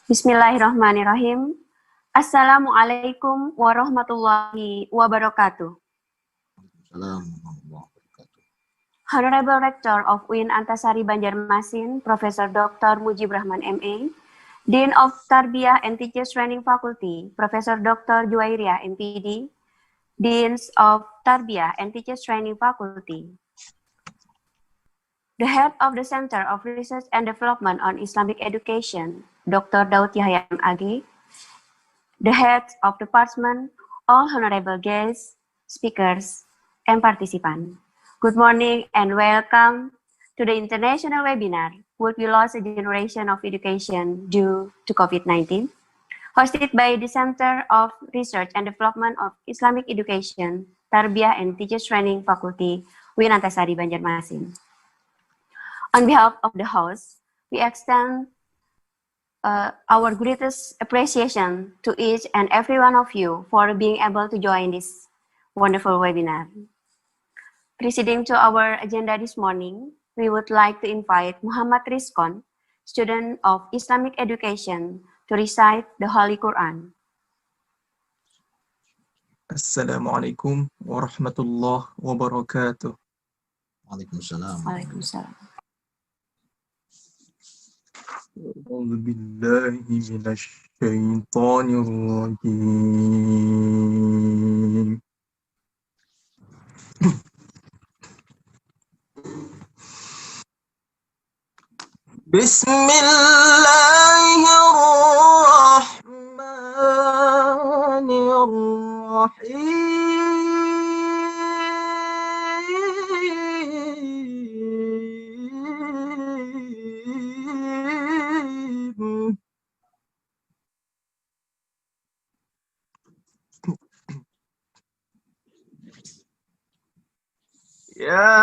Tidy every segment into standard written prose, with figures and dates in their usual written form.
Bismillahirrahmanirrahim. Assalamualaikum warahmatullahi wabarakatuh. Honorable Rector of UIN Antasari Banjarmasin, Profesor Dr. Mujib Rahman MA, Dean of Tarbiyah and Teachers Training Faculty, Profesor Dr. Juwairia MPD, Deans of Tarbiyah and Teachers Training Faculty, the Head of the Center of Research and Development on Islamic Education, Dr. Daud Yahya MAG, the Heads of Department, all honorable guests, speakers, and participants. Good morning and welcome to the international webinar, Would We Lose a Generation of Education Due to COVID-19? Hosted by the Center of Research and Development of Islamic Education, Tarbiyah and Teachers Training Faculty, UIN Antasari Banjarmasin. On behalf of the host, we extend our greatest appreciation to each and every one of you for being able to join this wonderful webinar. Proceeding to our agenda this morning, we would like to invite Muhammad Rizkon, student of Islamic education, to recite the Holy Quran. Assalamualaikum warahmatullahi wabarakatuh. Waalaikumsalam. Waalaikumsalam. A'udzu billahi minasy syaithanir rajim. Bismillahirrahmanirrahim. يا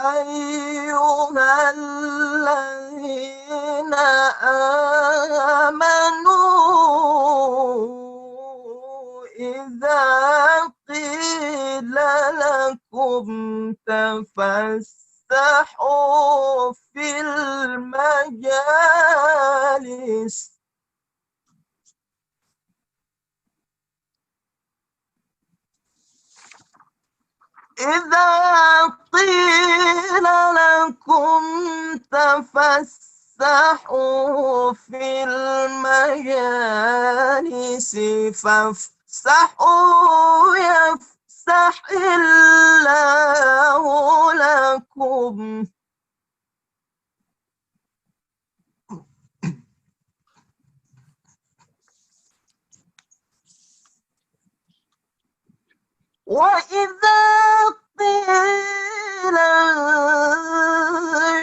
أيها الذين آمنوا إذا قيل لكم تفسحوا في المجالس إذا قيل لكم تفسحوا في المجالس فافسحوا يفسح الله لكم وإذا قيل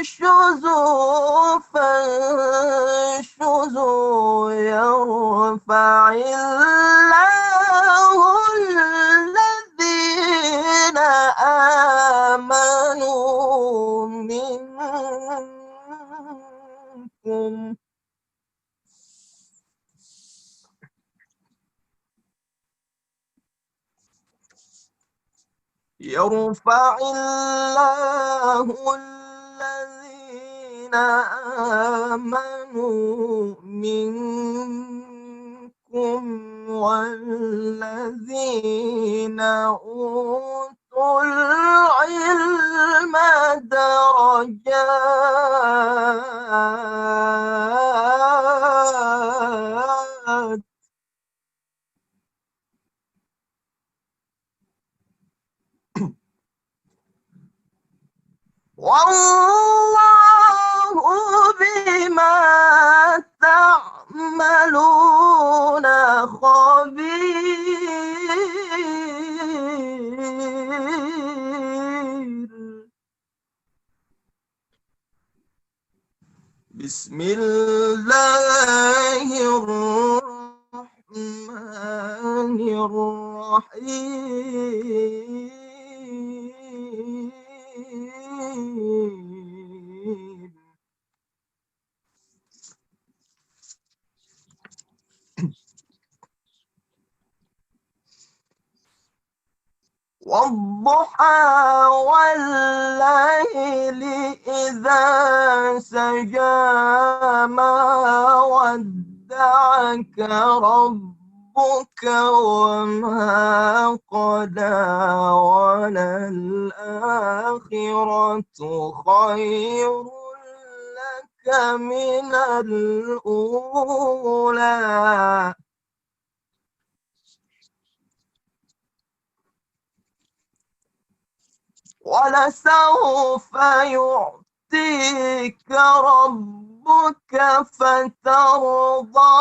انشزوا فانشزوا يرفع الله الذين آمنوا منكم يرفع الله الذين آمنوا منكم والذين أوتوا العلم درجات والله بما تعملون خبير. بسم الله الرحمن الرحيم. والضحى والليل إذا سجى ما ودعك ربك وما قلى وللآخرة خير لك من الأولى ولسوف يعطيك ربك فترضى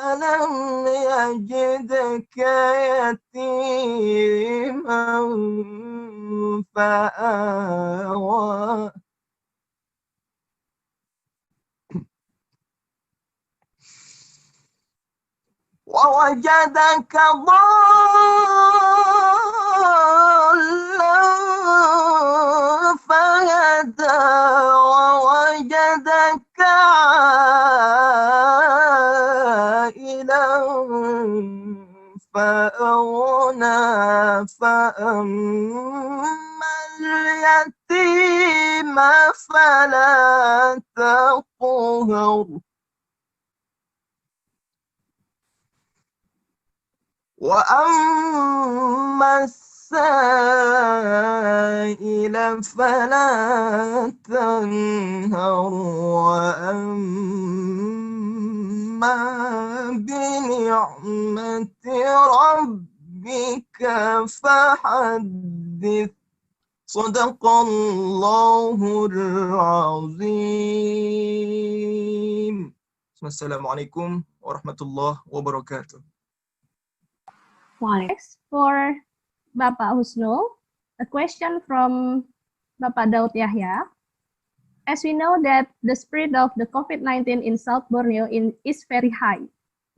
ألم يجدك يتيما فآوى ووجدك ضالا فهدى ووجدك عائلا فأغنى فأما اليتيم فلا تقهر وأما السائل فلا تنهر وأما بنعمة ربك فحدث صدق الله العظيم. Wassalamualaikum warahmatullahi wabarakatuh. Next for Bapak Husnul, a question from Bapak Daud Yahya. As we know that the spread of the COVID-19 in South Borneo is very high.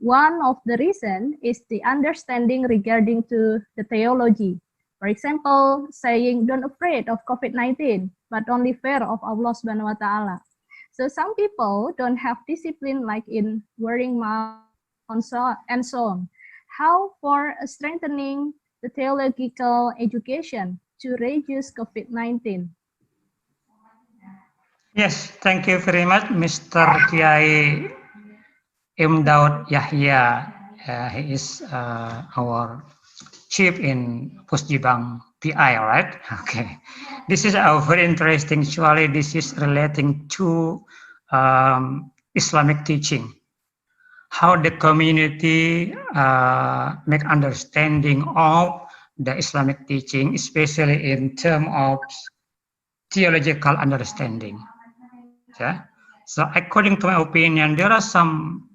One of the reasons is the understanding regarding to the theology. For example, saying don't afraid of COVID-19, but only fear of Allah Subhanahu wa Ta'ala. So some people don't have discipline like in wearing mask and so on. How for strengthening the theological education to reduce COVID-19? Yes, thank you very much, Mr. Kiai M. Daud Yahya. He is our chief in Pusjibang PI, right? Okay. This is very interesting. Actually, this is relating to Islamic teaching. How the community make understanding of the Islamic teaching, especially in terms of theological understanding. Yeah. So according to my opinion, there are some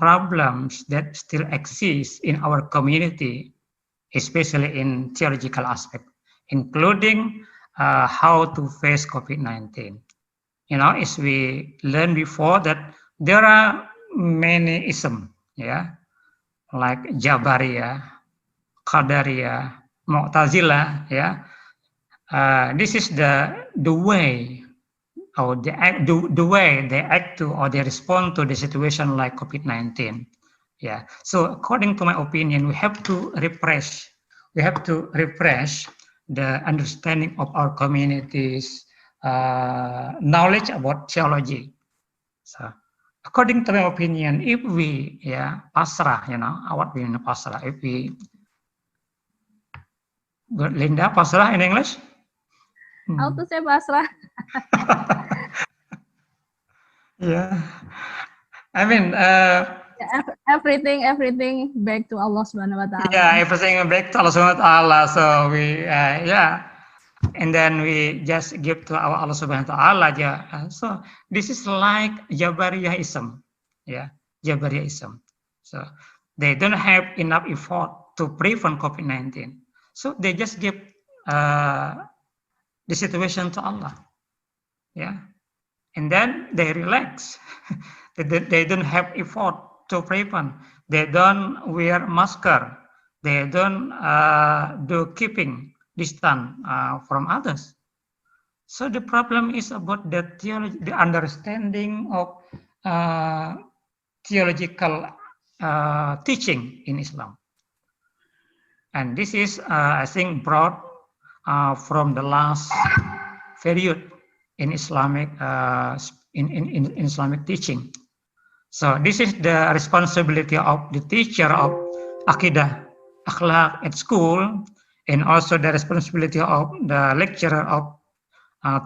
problems that still exist in our community, especially in theological aspect, including how to face COVID-19. You know, as we learned before that there are many ism, yeah, like Jabariyah, Qadariyah, Mu'tazilah, yeah. This is the way, or the way they act to or they respond to the situation like COVID-19. Yeah. So according to my opinion, we have to refresh the understanding of our communities, knowledge about theology. So according to my opinion, if we, pasrah, what we mean pasrah, if we, Linda, pasrah in English? How to say pasrah? Yeah, I mean, everything back to Allah Subhanahu wa Ta'ala. yeah, everything back to Allah Subhanahu wa Ta'ala. So we, and then we just give to our Allah Subhanahu wa Ta'ala. Yeah. So this is like Jabariyahism. Yeah, Jabariyahism. So they don't have enough effort to prevent COVID-19. So they just give the situation to Allah. Yeah. And then they relax. They don't have effort to prevent. They don't wear masker. They don't do keeping distance from others. So the problem is about the theology, the understanding of theological teaching in Islam. And this is, I think, brought from the last period in Islamic in Islamic teaching. So this is the responsibility of the teacher of Aqidah Akhlaq at school, and also the responsibility of the lecturer of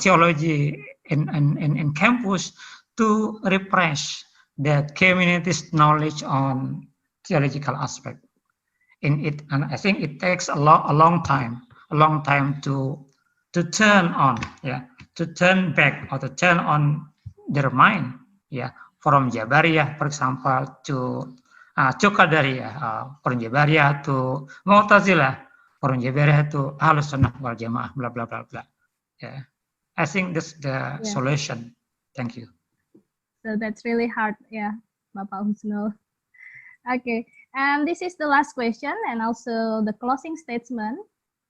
theology in campus to refresh the community's knowledge on theological aspect. And I think it takes a long time to turn on, to turn back or to turn on their mind, from Jabariyah, for example, to Qadariyah, from Jabariyah to Mu'tazilah, from Jabariyah to Ahlus Sunnah wal Jamaah, blah blah blah blah. Yeah, I think that's the solution. Thank you. So that's really hard, Bapak Husnul. Okay, and this is the last question and also the closing statement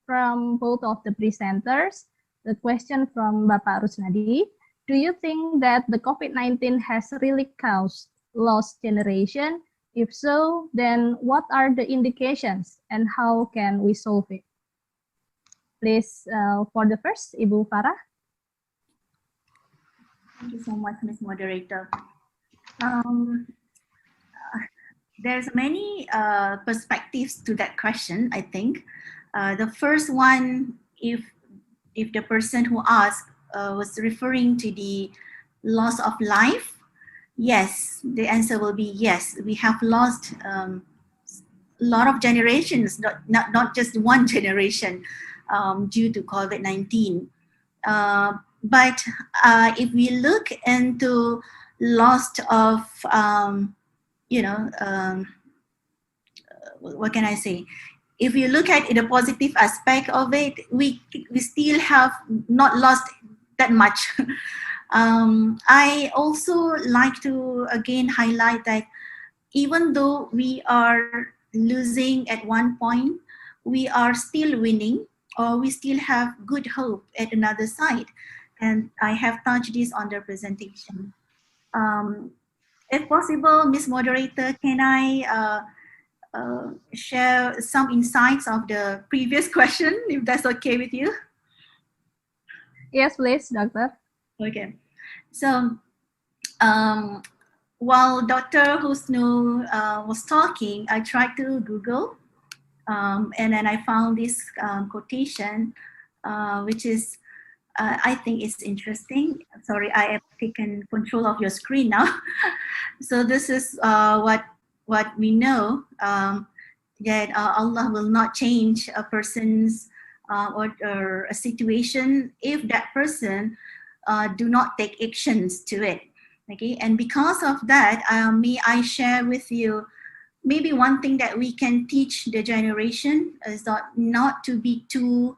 from both of the presenters. The question from Bapak Rusnadi: do you think that the COVID-19 has really caused lost generation? If so, then what are the indications and how can we solve it? Please, for the first, Ibu Farah. Thank you so much, Ms. Moderator. There's many perspectives to that question, I think. The first one, if the person who asked was referring to the loss of life, yes, the answer will be yes. We have lost a lot of generations, not just one generation due to COVID-19. But if we look into loss of, what can I say? If you look at the positive aspect of it, we still have not lost that much. I also like to again highlight that even though we are losing at one point, we are still winning, or we still have good hope at another side. And I have touched this on the presentation. If possible, Ms. Moderator, can I share some insights of the previous question, if that's okay with you? Yes, please, Doctor. Okay. So while Dr. Husnul was talking, I tried to Google, and then I found this quotation, which is, I think it's interesting. Sorry, I have taken control of your screen now. So this is what we know, that Allah will not change a person's or a situation if that person do not take actions to it. Okay, and because of that, may I share with you maybe one thing that we can teach the generation is not to be too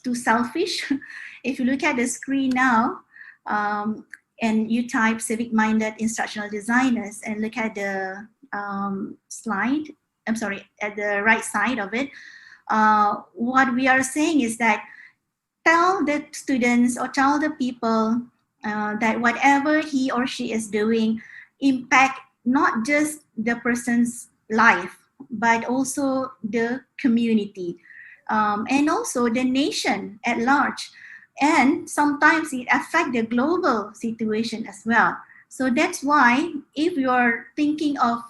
too selfish. If you look at the screen now, and you type civic-minded instructional designers and look at the slide, at the right side of it, what we are saying is that tell the students or tell the people that whatever he or she is doing impact not just the person's life, but also the community. And also the nation at large, and sometimes it affects the global situation as well. So that's why if you're thinking of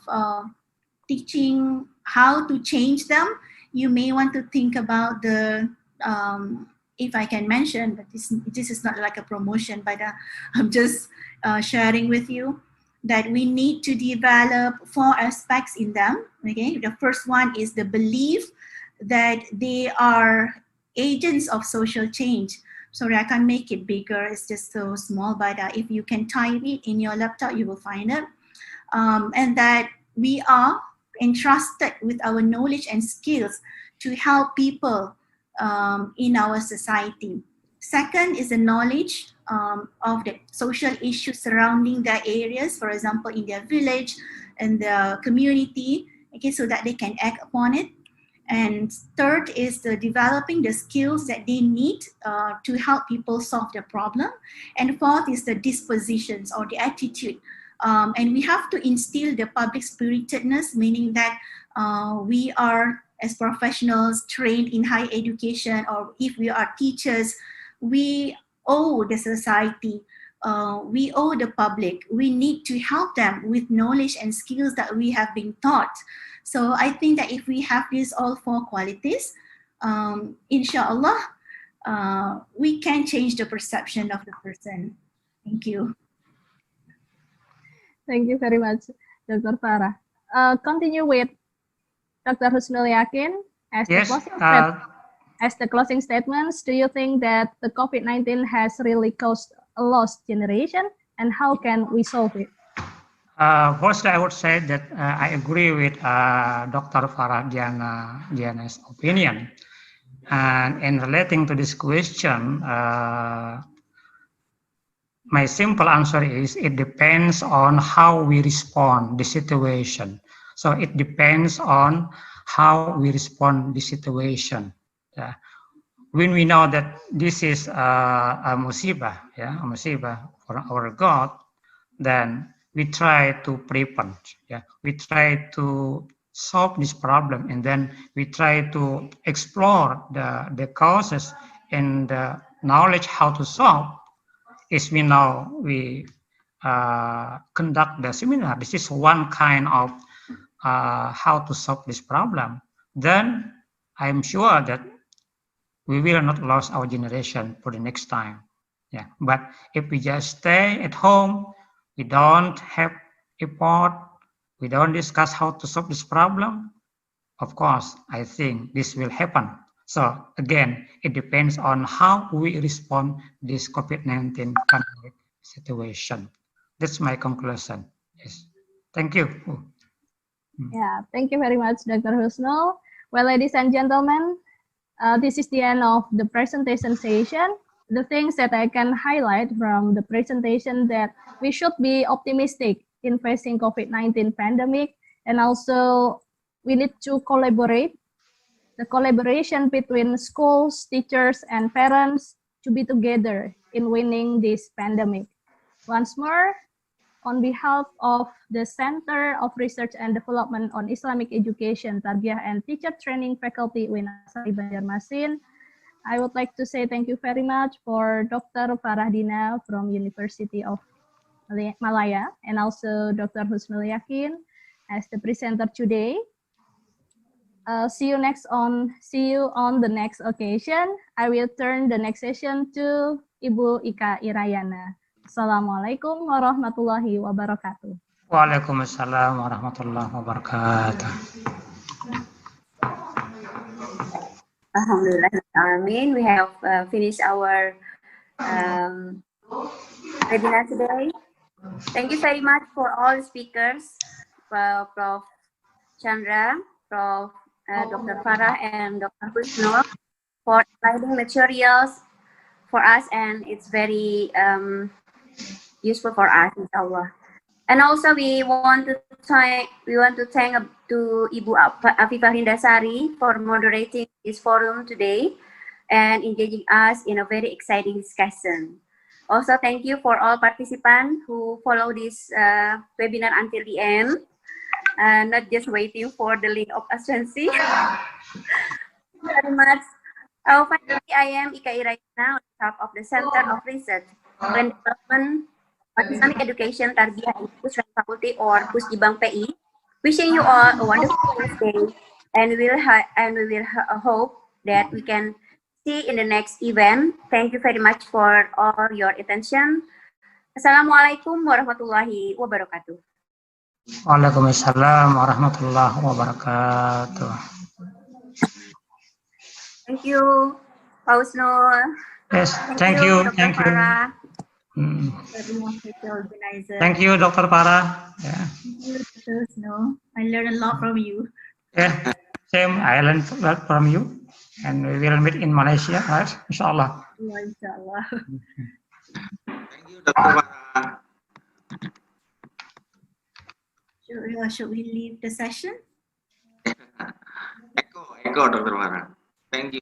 teaching how to change them, you may want to think about the, if I can mention, but this is not like a promotion, but I'm just sharing with you that we need to develop 4 aspects in them. Okay, the first one is the belief that they are agents of social change. Sorry, I can't make it bigger. It's just so small, but if you can type it in your laptop, you will find it. And that we are entrusted with our knowledge and skills to help people in our society. Second is the knowledge of the social issues surrounding their areas, for example, in their village and the community, okay, so that they can act upon it. And third is the developing the skills that they need to help people solve their problem. And fourth is the dispositions or the attitude. And we have to instill the public spiritedness, meaning that we are, as professionals trained in higher education, or if we are teachers, we owe the society, we owe the public. We need to help them with knowledge and skills that we have been taught. So I think that if we have these all 4 qualities, inshallah, we can change the perception of the person. Thank you. Thank you very much, Dr. Farah. Continue with Dr. Husnul Yakin. Yes, As the closing statements, do you think that the COVID-19 has really caused a lost generation, and how can we solve it? First, I would say that I agree with Dr. Farah Diana's opinion. And in relating to this question, my simple answer is it depends on how we respond the situation. So it depends on how we respond the situation. Yeah. When we know that this is a musibah, a musibah for our God, then we try to prevent. Yeah, we try to solve this problem, and then we try to explore the causes and the knowledge how to solve. As we know, we conduct the seminar. This is one kind of how to solve this problem. Then I'm sure that we will not lose our generation for the next time. Yeah, but if we just stay at home, we don't have effort, we don't discuss how to solve this problem, of course, I think this will happen. So again, it depends on how we respond this COVID-19 pandemic situation. That's my conclusion. Yes, thank you. Yeah, thank you very much, Dr. Husnul. Well, ladies and gentlemen, this is the end of the presentation session. The things that I can highlight from the presentation that we should be optimistic in facing COVID-19 pandemic, and also we need to collaborate. The collaboration between schools, teachers, and parents to be together in winning this pandemic. Once more, on behalf of the Center of Research and Development on Islamic Education, Tarbiyah and Teacher Training Faculty UIN Asari Banjarmasin, I would like to say thank you very much for Dr. Farah Dina from University of Malaya, and also Dr. Husnul Yakin as the presenter today. See you on the next occasion. I will turn the next session to Ibu Ika Irayana. Assalamualaikum warahmatullahi wabarakatuh. Waalaikumsalam warahmatullahi wabarakatuh. Alhamdulillah, Amin. We have finished our webinar today. Thank you very much for all the speakers, Prof. Chandra, Prof. Dr. Farah, and Dr. Husnul, for providing materials for us, and it's very useful for us, inshallah. And also we want to thank to Ibu Afifah Hindasari for moderating this forum today and engaging us in a very exciting discussion. Also, thank you for all participants who follow this webinar until the end, not just waiting for the link of absency. Very much. Finally, I am Ika Irayana, on behalf of the Center of Research and Development on Islamic Education, Tarbiyah and Pusat Faculty, or Pusjibang PI, wishing you all a wonderful day, and we will hope that we can see in the next event. Thank you very much for all your attention. Assalamualaikum warahmatullahi wabarakatuh. Waalaikumsalam warahmatullahi wabarakatuh. Thank you, Pak Husnul. Yes, thank you. Dr. Thank you. Farah. Thank you, Dr. Farah. Yeah. I learned a lot from you. Yeah, same. I learned a lot from you, and we will meet in Malaysia, right? Inshallah. Yeah, inshallah. Thank you, Dr. Farah. Should we leave the session? Echo, Dr. Farah. Thank you.